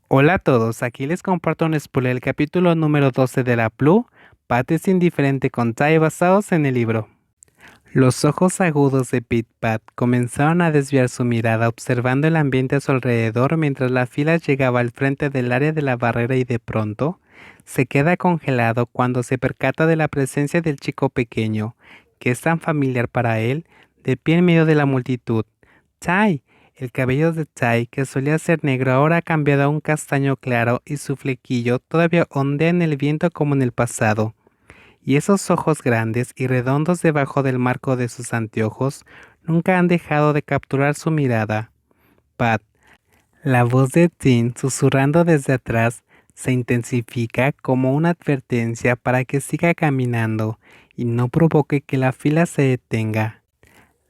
Hola a todos, aquí les comparto un spoiler del capítulo número 12 de la Blue, Pat es indiferente con Tai basados en el libro. Los ojos agudos de Pit Pat comenzaron a desviar su mirada observando el ambiente a su alrededor mientras la fila llegaba al frente del área de la barrera y de pronto se queda congelado cuando se percata de la presencia del chico pequeño, que es tan familiar para él, de pie en medio de la multitud. Tai, el cabello de Tai, que solía ser negro, ahora ha cambiado a un castaño claro y su flequillo todavía ondea en el viento como en el pasado. Y esos ojos grandes y redondos debajo del marco de sus anteojos nunca han dejado de capturar su mirada. Pat, la voz de Tim susurrando desde atrás, se intensifica como una advertencia para que siga caminando y no provoque que la fila se detenga.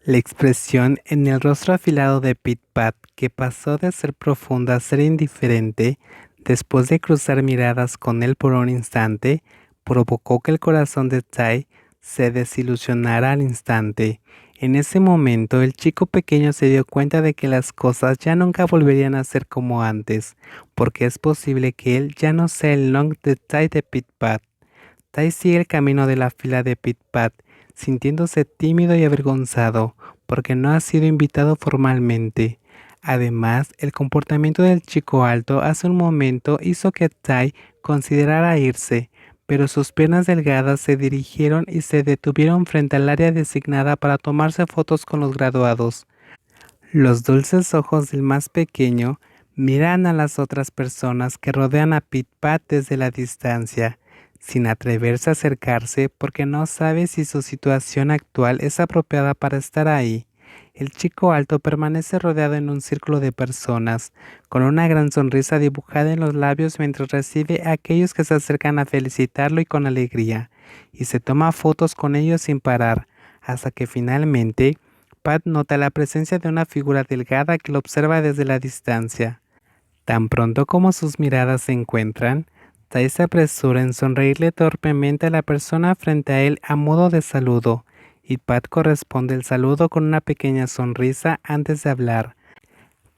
La expresión en el rostro afilado de Pit Pat, que pasó de ser profunda a ser indiferente, después de cruzar miradas con él por un instante, provocó que el corazón de Tai se desilusionara al instante. En ese momento, el chico pequeño se dio cuenta de que las cosas ya nunca volverían a ser como antes, porque es posible que él ya no sea el Long de Tai de Pit Pat. Tai sigue el camino de la fila de Pit Pat, sintiéndose tímido y avergonzado, porque no ha sido invitado formalmente. Además, el comportamiento del chico alto hace un momento hizo que Tai considerara irse, pero sus piernas delgadas se dirigieron y se detuvieron frente al área designada para tomarse fotos con los graduados. Los dulces ojos del más pequeño miran a las otras personas que rodean a Pit Pat desde la distancia, sin atreverse a acercarse porque no sabe si su situación actual es apropiada para estar ahí. El chico alto permanece rodeado en un círculo de personas, con una gran sonrisa dibujada en los labios mientras recibe a aquellos que se acercan a felicitarlo y con alegría, y se toma fotos con ellos sin parar, hasta que finalmente Pat nota la presencia de una figura delgada que lo observa desde la distancia. Tan pronto como sus miradas se encuentran, Tai se apresura en sonreírle torpemente a la persona frente a él a modo de saludo, y Pat corresponde el saludo con una pequeña sonrisa antes de hablar.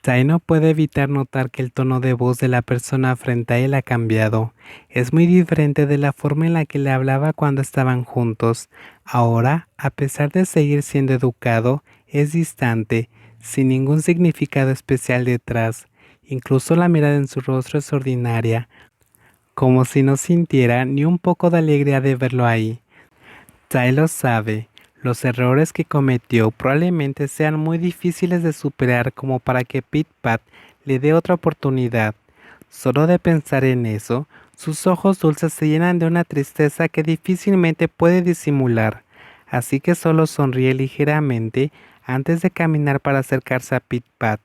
Tai no puede evitar notar que el tono de voz de la persona frente a él ha cambiado. Es muy diferente de la forma en la que le hablaba cuando estaban juntos. Ahora, a pesar de seguir siendo educado, es distante, sin ningún significado especial detrás. Incluso la mirada en su rostro es ordinaria, como si no sintiera ni un poco de alegría de verlo ahí. Tai lo sabe. Los errores que cometió probablemente sean muy difíciles de superar como para que Pit Pat le dé otra oportunidad. Solo de pensar en eso, sus ojos dulces se llenan de una tristeza que difícilmente puede disimular, así que solo sonríe ligeramente antes de caminar para acercarse a Pit Pat.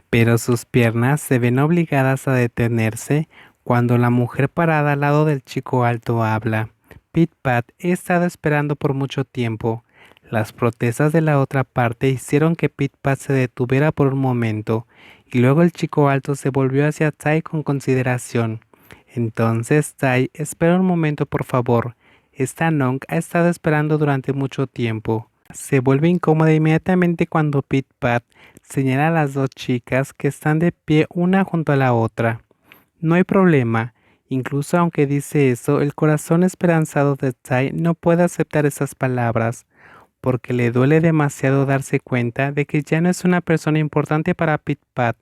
Pero sus piernas se ven obligadas a detenerse cuando la mujer parada al lado del chico alto habla. Pit Pat, he estado esperando por mucho tiempo. Las protestas de la otra parte hicieron que Pit Pat se detuviera por un momento, y luego el chico alto se volvió hacia Tai con consideración. Entonces, Tai, espera un momento por favor. Esta Nong ha estado esperando durante mucho tiempo. Se vuelve incómoda inmediatamente cuando Pit Pat señala a las dos chicas que están de pie una junto a la otra. No hay problema. Incluso aunque dice eso, el corazón esperanzado de Tai no puede aceptar esas palabras, porque le duele demasiado darse cuenta de que ya no es una persona importante para Pit Pat.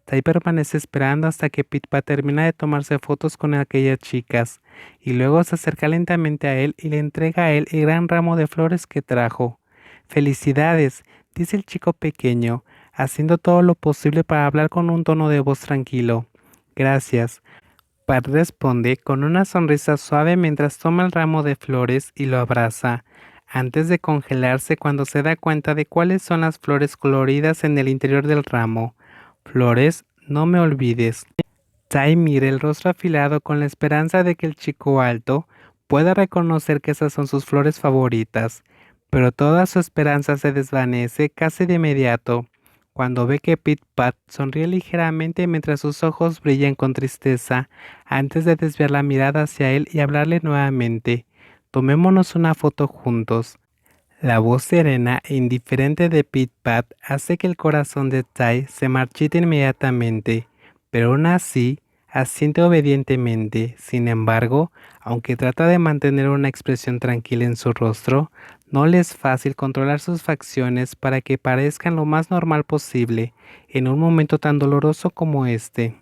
Tai permanece esperando hasta que Pit Pat termina de tomarse fotos con aquellas chicas, y luego se acerca lentamente a él y le entrega a él el gran ramo de flores que trajo. Felicidades, dice el chico pequeño, haciendo todo lo posible para hablar con un tono de voz tranquilo. Gracias. Pat responde con una sonrisa suave mientras toma el ramo de flores y lo abraza, antes de congelarse cuando se da cuenta de cuáles son las flores coloridas en el interior del ramo. Flores, no me olvides. Tai mira el rostro afilado con la esperanza de que el chico alto pueda reconocer que esas son sus flores favoritas, pero toda su esperanza se desvanece casi de inmediato cuando ve que Pit Pat sonríe ligeramente mientras sus ojos brillan con tristeza antes de desviar la mirada hacia él y hablarle nuevamente. Tomémonos una foto juntos. La voz serena e indiferente de Pit Pat hace que el corazón de Tai se marchite inmediatamente, pero aún así asiente obedientemente. Sin embargo, aunque trata de mantener una expresión tranquila en su rostro, no le es fácil controlar sus facciones para que parezcan lo más normal posible en un momento tan doloroso como este.